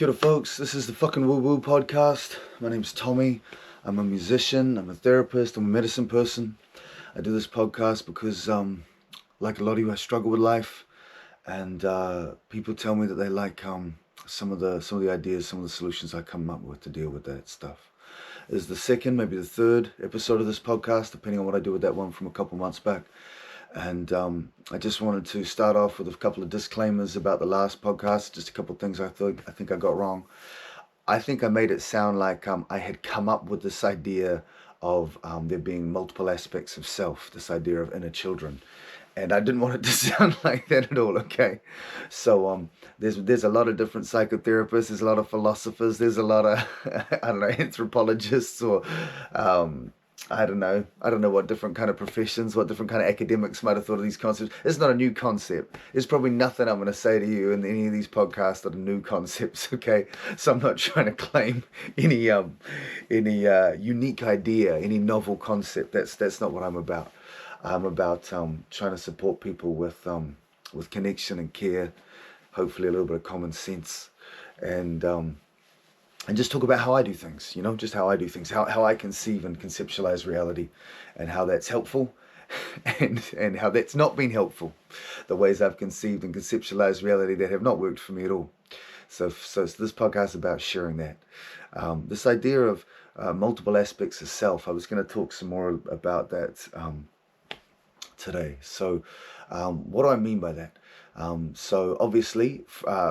Kia ora folks, this is the fucking Woo Woo podcast. My name's Tommy. I'm a musician, I'm a therapist, I'm a medicine person. I do this podcast because, like a lot of you, I struggle with life, and people tell me that they like some of the ideas, some of the solutions I come up with to deal with that stuff. This is the second, maybe the third episode of this podcast, depending on what I do with that one from a couple months back. And I just wanted to start off with a couple of disclaimers about the last podcast, just a couple of things I think I got wrong. I think I made it sound like I had come up with this idea of there being multiple aspects of self, this idea of inner children. And I didn't want it to sound like that at all, okay? So there's a lot of different psychotherapists, there's a lot of philosophers, there's a lot of, I don't know, anthropologists or I don't know what different kind of professions, what different kind of academics might have thought of these concepts. It's not a new concept. There's probably nothing I'm going to say to you in any of these podcasts that are new concepts, okay? So I'm not trying to claim any unique idea, any novel concept. That's not what I'm about. I'm about trying to support people with connection and care, hopefully a little bit of common sense, and just talk about how I do things, just how I do things, how I conceive and conceptualize reality, and how that's helpful and how that's not been helpful, the ways I've conceived and conceptualized reality that have not worked for me at all. So this podcast is about sharing that. This idea of multiple aspects of self, I was going to talk some more about that today. So what do I mean by that? So obviously,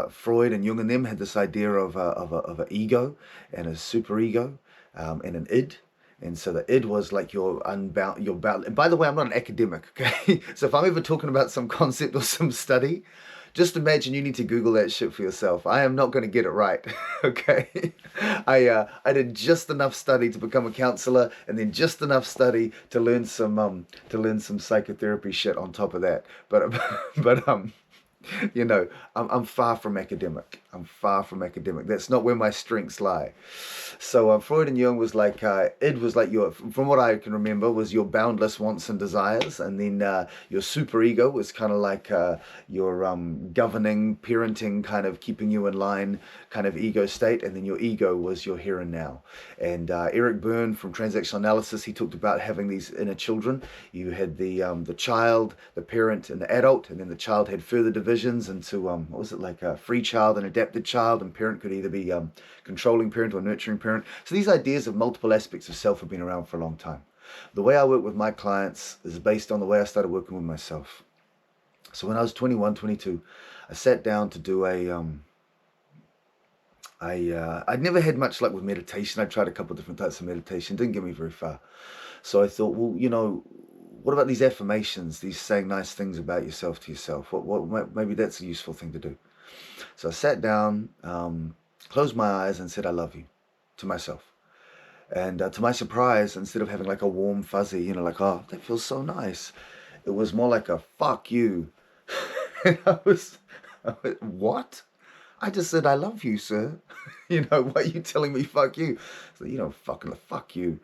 Freud and Jung and them had this idea of an ego and a superego and an id. And so the id was like your unbound, your bound. And by the way, I'm not an academic, okay? So if I'm ever talking about some concept or some study, just imagine you need to Google that shit for yourself. I am not going to get it right, okay? I did just enough study to become a counselor, and then just enough study to learn some psychotherapy shit on top of that. But I'm far from academic. That's not where my strengths lie. So Freud and Jung was like, id was like from what I can remember, was your boundless wants and desires. And then your superego was kind of like your governing, parenting, kind of keeping you in line kind of ego state. And then your ego was your here and now. And Eric Berne from Transactional Analysis, he talked about having these inner children. You had the child, the parent, and the adult. And then the child had further divisions into, what was it, like a free child and adapted child. And parent could either be controlling parent or nurturing parent. So these ideas of multiple aspects of self have been around for a long time. The way I work with my clients is based on the way I started working with myself. So when I was 21, 22, I sat down to do I'd never had much luck with meditation. I tried a couple of different types of meditation, didn't get me very far. So I thought, well, what about these affirmations, these saying nice things about yourself to yourself? Maybe that's a useful thing to do. So I sat down, closed my eyes and said, I love you, to myself. And to my surprise, instead of having like a warm fuzzy, like, oh, that feels so nice, it was more like a fuck you. And I went, what? I just said, I love you, sir. Why are you telling me fuck you? So, fucking fuck you.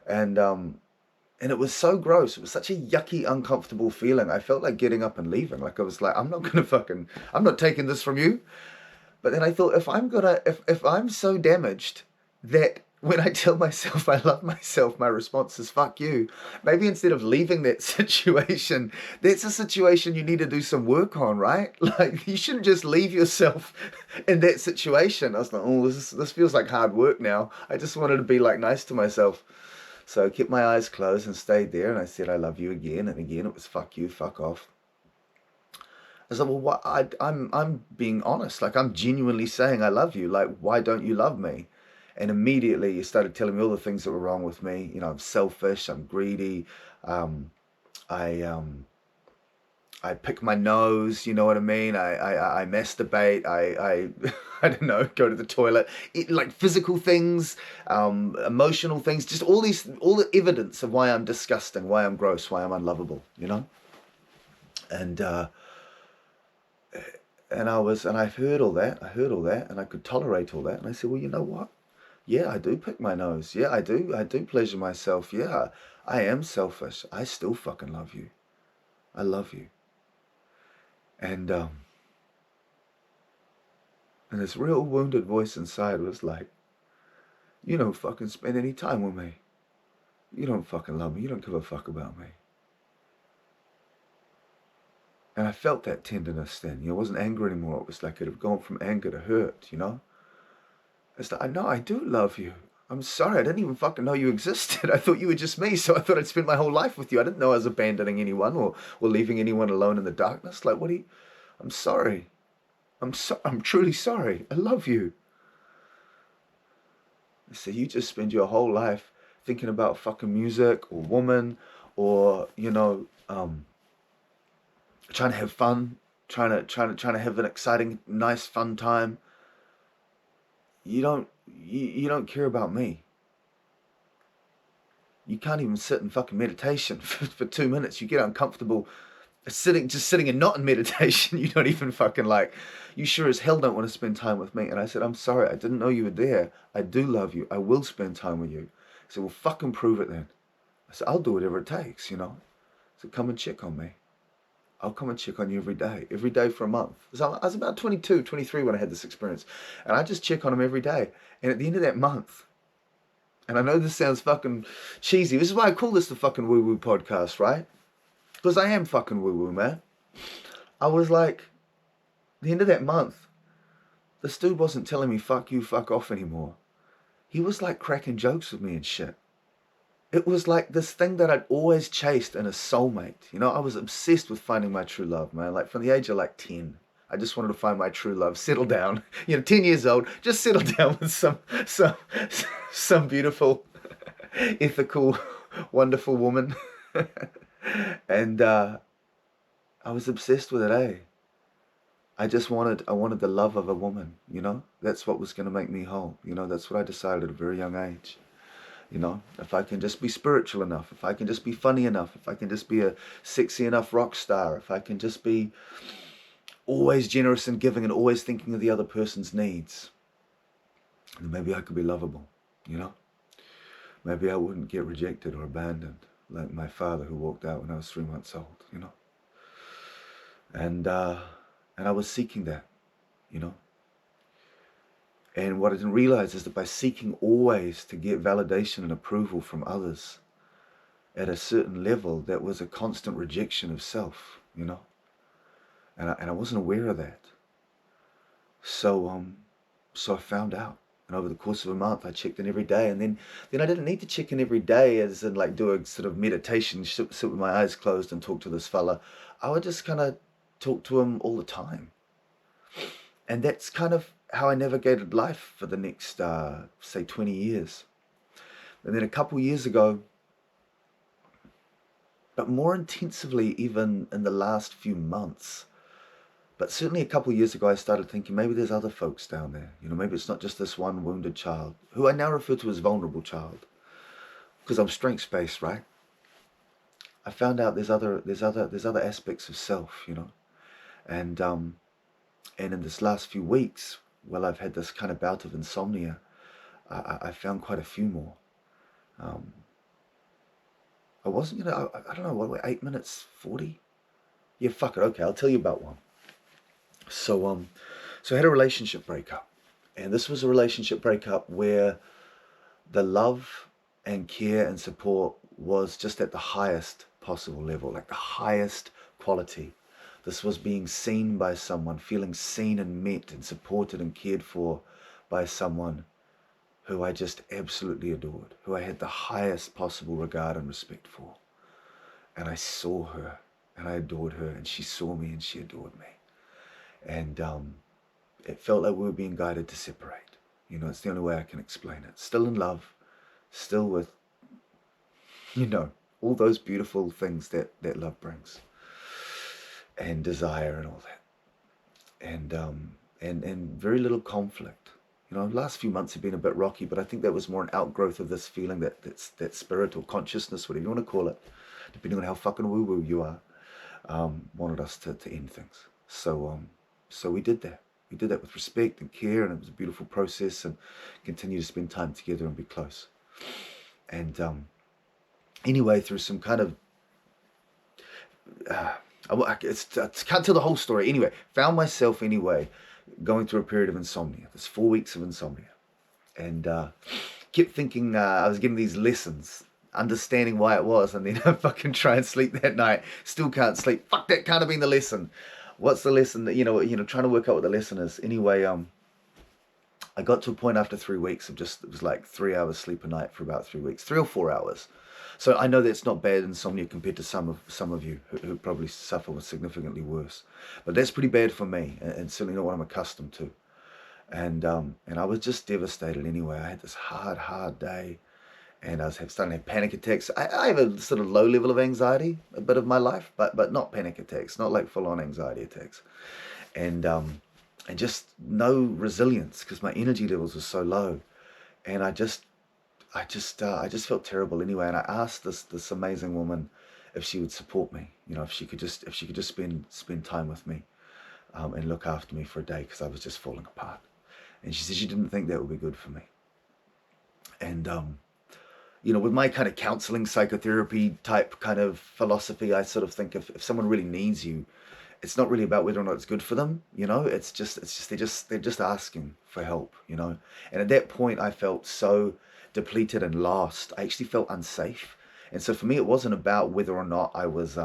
And it was so gross. It was such a yucky, uncomfortable feeling. I felt like getting up and leaving. Like I was like, I'm not taking this from you. But then I thought, if I'm so damaged that when I tell myself I love myself, my response is fuck you, maybe instead of leaving that situation, that's a situation you need to do some work on, right? Like, you shouldn't just leave yourself in that situation. I was like, oh, this feels like hard work now. I just wanted to be like nice to myself. So I kept my eyes closed and stayed there, and I said, I love you again. And again, it was fuck you, fuck off. I was like, well, what? I'm being honest. Like, I'm genuinely saying I love you. Like, why don't you love me? And immediately you started telling me all the things that were wrong with me. I'm selfish. I'm greedy. I pick my nose. You know what I mean? I masturbate. I I don't know. Go to the toilet. Like physical things, emotional things. Just all the evidence of why I'm disgusting, why I'm gross, why I'm unlovable. And I heard all that, and I could tolerate all that, and I said, well, you know what? Yeah, I do pick my nose. Yeah, I do pleasure myself. Yeah, I am selfish. I still fucking love you. I love you. And And this real wounded voice inside was like, you don't fucking spend any time with me. You don't fucking love me. You don't give a fuck about me. And I felt that tenderness then. It wasn't anger anymore. It was like it had gone from anger to hurt, It's like, no, I do love you. I'm sorry, I didn't even fucking know you existed. I thought you were just me, so I thought I'd spend my whole life with you. I didn't know I was abandoning anyone or leaving anyone alone in the darkness. Like, what do you... I'm sorry. I'm truly sorry. I love you. So you just spend your whole life thinking about fucking music or woman or, trying to have fun, trying to have an exciting, nice, fun time. You don't care about me. You can't even sit in fucking meditation for 2 minutes. You get uncomfortable sitting and not in meditation. You don't even fucking like, you sure as hell don't want to spend time with me. And I said, I'm sorry, I didn't know you were there. I do love you. I will spend time with you. He said, well, fucking prove it then. I said, I'll do whatever it takes, So come and check on me. I'll come and check on you every day for a month. So I was about 22, 23 when I had this experience. And I just check on him every day. And at the end of that month, and I know this sounds fucking cheesy. This is why I call this the fucking woo-woo podcast, right? Because I am fucking woo-woo, man. I was like, at the end of that month, this dude wasn't telling me fuck you, fuck off anymore. He was like cracking jokes with me and shit. It was like this thing that I'd always chased in a soulmate. I was obsessed with finding my true love, man. Like from the age of like 10. I just wanted to find my true love, settle down. 10 years old, just settle down with some beautiful, ethical, wonderful woman. And I was obsessed with it, I wanted the love of a woman, That's what was going to make me whole. That's what I decided at a very young age. If I can just be spiritual enough, if I can just be funny enough, if I can just be a sexy enough rock star, if I can just be always generous and giving and always thinking of the other person's needs, then maybe I could be lovable, Maybe I wouldn't get rejected or abandoned like my father who walked out when I was 3 months old, And I was seeking that, And what I didn't realize is that by seeking always to get validation and approval from others at a certain level, that was a constant rejection of self, And I wasn't aware of that. So I found out. And over the course of a month, I checked in every day. And then I didn't need to check in every day as in like do a sort of meditation, sit with my eyes closed and talk to this fella. I would just kind of talk to him all the time. And that's kind of how I navigated life for the next, say, 20 years. And then a couple years ago, but more intensively even in the last few months, but certainly a couple of years ago, I started thinking maybe there's other folks down there. Maybe it's not just this one wounded child, who I now refer to as vulnerable child, because I'm strengths-based, right? I found out there's other aspects of self, and in this last few weeks, while I've had this kind of bout of insomnia, I found quite a few more. I wasn't, I don't know, what, 8 minutes 40? Yeah, fuck it. Okay, I'll tell you about one. So I had a relationship breakup, and this was a relationship breakup where the love and care and support was just at the highest possible level, like the highest quality. This was being seen by someone, feeling seen and met and supported and cared for by someone who I just absolutely adored, who I had the highest possible regard and respect for. And I saw her and I adored her, and she saw me and she adored me. And it felt like we were being guided to separate. It's the only way I can explain it. Still in love, still with, all those beautiful things that love brings. And desire and all that. And very little conflict. The last few months have been a bit rocky, but I think that was more an outgrowth of this feeling that spirit or consciousness, whatever you want to call it, depending on how fucking woo-woo you are, wanted us to end things. So we did that. We did that with respect and care, and it was a beautiful process, and continue to spend time together and be close. And anyway, through some kind of, I can't tell the whole story. Anyway, found myself anyway going through a period of insomnia. There's 4 weeks of insomnia. And kept thinking I was getting these lessons, understanding why it was, and then I fucking try and sleep that night. Still can't sleep. Fuck, that can't have been the lesson. What's the lesson that, trying to work out what the lesson is. Anyway, I got to a point after 3 weeks of just, it was like 3 hours sleep a night for about 3 weeks, 3 or 4 hours. So I know that's not bad insomnia compared to some of you who probably suffer with significantly worse. But that's pretty bad for me, and certainly not what I'm accustomed to. And I was just devastated anyway. I had this hard day, and I was starting to have panic attacks. I have a sort of low level of anxiety, a bit of my life, but not panic attacks, not like full-on anxiety attacks. And just no resilience because my energy levels were so low. And I just felt terrible anyway. And I asked this amazing woman if she would support me, if she could just spend time with me, and look after me for a day because I was just falling apart. And she said she didn't think that would be good for me. And with my kind of counseling, psychotherapy type kind of philosophy, I sort of think if someone really needs you, it's not really about whether or not it's good for them, it's just they're just asking for help, And at that point I felt so depleted and lost. I actually felt unsafe. And so for me it wasn't about whether or not I was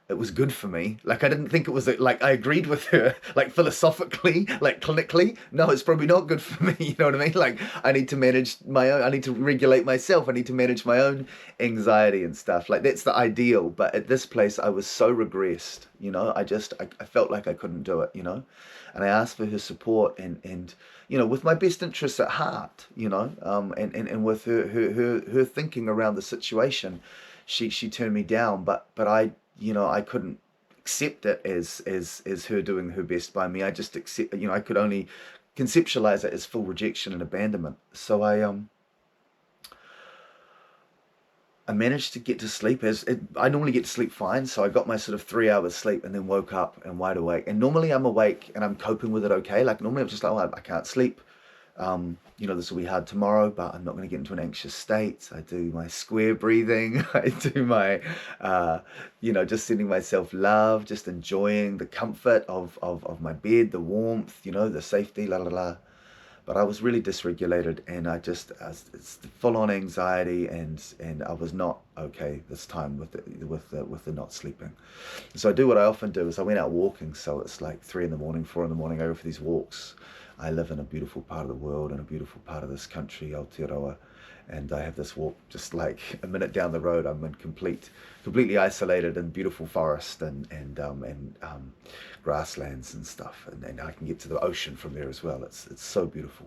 it was good for me. Like, I didn't think it was, like, I agreed with her, like, philosophically, like, clinically. No, it's probably not good for me, you know what I mean? Like, I need to manage my own, I need to regulate myself, I need to manage my own anxiety and stuff. Like, that's the ideal. But at this place, I was so regressed, I felt like I couldn't do it, And I asked for her support and with my best interests at heart, and with her thinking around the situation, she turned me down, but I couldn't accept it as her doing her best by me. I just I could only conceptualize it as full rejection and abandonment. So I managed to get to sleep. I normally get to sleep fine, so I got my sort of 3 hours sleep and then woke up and wide awake. And normally I'm awake and I'm coping with it okay. Like, normally I'm just like, oh, I can't sleep. This will be hard tomorrow, but I'm not going to get into an anxious state. I do my square breathing. I do my, just sending myself love, just enjoying the comfort of my bed, the warmth, the safety, la la la. But I was really dysregulated, and it's full-on anxiety, and I was not okay this time with the not sleeping. So I do what I often do is I went out walking. So it's like 3 in the morning, 4 in the morning. I go for these walks. I live in a beautiful part of the world, in a beautiful part of this country, Aotearoa, and I have this walk just like a minute down the road. I'm in completely isolated in beautiful forest and grasslands and stuff, and I can get to the ocean from there as well. It's so beautiful.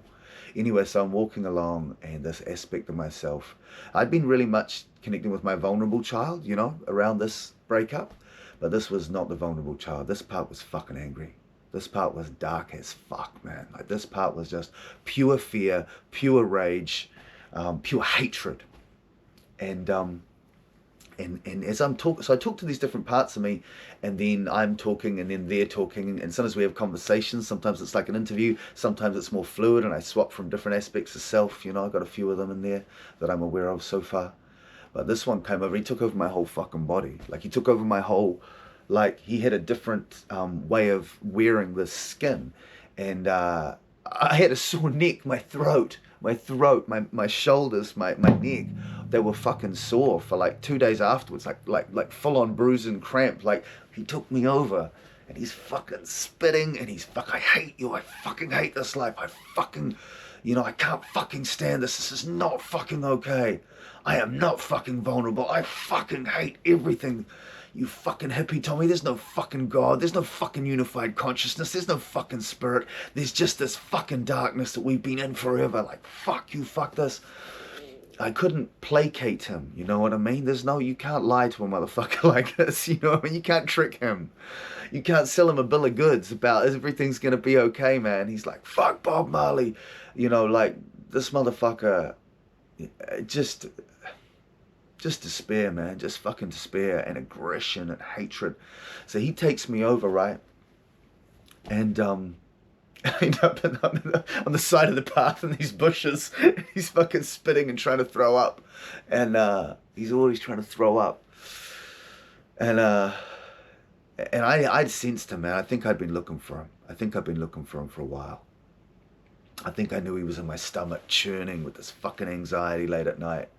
Anyway, so I'm walking along, and this aspect of myself, I'd been really much connecting with my vulnerable child, around this breakup, but this was not the vulnerable child. This part was fucking angry. This part was dark as fuck, man. Like, this part was just pure fear, pure rage, pure hatred. And as I'm talking, so I talk to these different parts of me, and then I'm talking, and then they're talking, and sometimes we have conversations. Sometimes it's like an interview. Sometimes it's more fluid, and I swap from different aspects of self. I've got a few of them in there that I'm aware of so far. But this one came over. He took over my whole fucking body. Like, he took over my whole. Like, he had a different way of wearing the skin. And I had a sore neck, my throat, my shoulders, my neck. They were fucking sore for like 2 days afterwards, like full on bruise and cramp. Like, he took me over, and he's fucking spitting, and I hate you, I fucking hate this life, I fucking, I can't fucking stand this is not fucking okay. I am not fucking vulnerable, I fucking hate everything. You fucking hippie Tommy, there's no fucking God, there's no fucking unified consciousness, there's no fucking spirit, there's just this fucking darkness that we've been in forever. Like, fuck you, fuck this. I couldn't placate him, you know what I mean? You can't lie to a motherfucker like this, you know what I mean? You can't trick him. You can't sell him a bill of goods about everything's gonna be okay, man. He's like, fuck Bob Marley. Like, this motherfucker, just despair, man. Just fucking despair and aggression and hatred. So he takes me over, right? And I end up on the side of the path in these bushes. He's fucking spitting and trying to throw up. And he's always trying to throw up. And And I'd sensed him, man. I think I'd been looking for him. I think I'd been looking for him for a while. I think I knew he was in my stomach churning with this fucking anxiety late at night.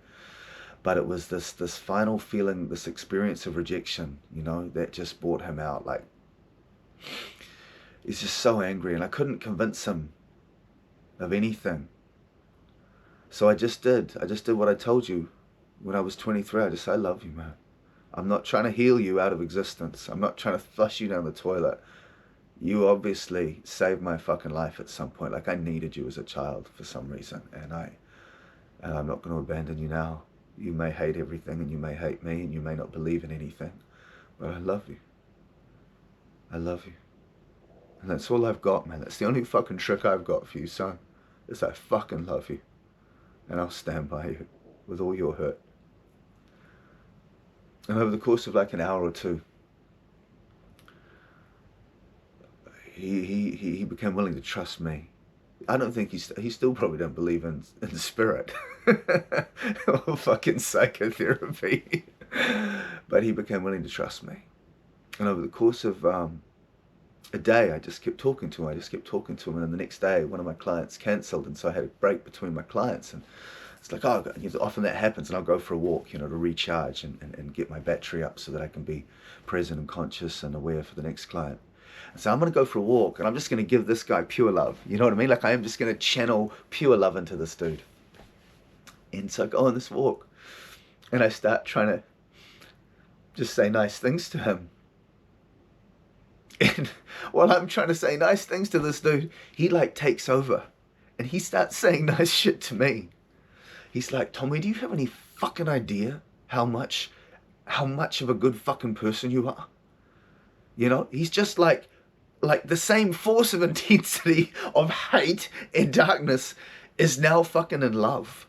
But it was this final feeling, this experience of rejection, you know, that just brought him out. Like, he's just so angry, and I couldn't convince him of anything. So I just did what I told you when I was 23. I just said, I love you, man. I'm not trying to heal you out of existence. I'm not trying to flush you down the toilet. You obviously saved my fucking life at some point. Like, I needed you as a child for some reason, and I'm not going to abandon you now. You may hate everything, and you may hate me, and you may not believe in anything, but I love you. I love you. And that's all I've got, man. That's the only fucking trick I've got for you, son. Is I fucking love you. And I'll stand by you with all your hurt. And over the course of like an hour or two, he became willing to trust me. I don't think he still probably don't believe in spirit or fucking psychotherapy, but he became willing to trust me. And over the course of a day, I just kept talking to him. And then the next day, one of my clients cancelled, and so I had a break between my clients. And it's like, oh, often that happens, and I'll go for a walk, you know, to recharge and get my battery up so that I can be present and conscious and aware for the next client. And so I'm going to go for a walk, and I'm just going to give this guy pure love. You know what I mean? Like, I am just going to channel pure love into this dude. And so I go on this walk, and I start trying to just say nice things to him. And while I'm trying to say nice things to this dude, he like takes over, and he starts saying nice shit to me. He's like, Tommy, do you have any fucking idea how much of a good fucking person you are? You know, he's just like the same force of intensity of hate and darkness is now fucking in love.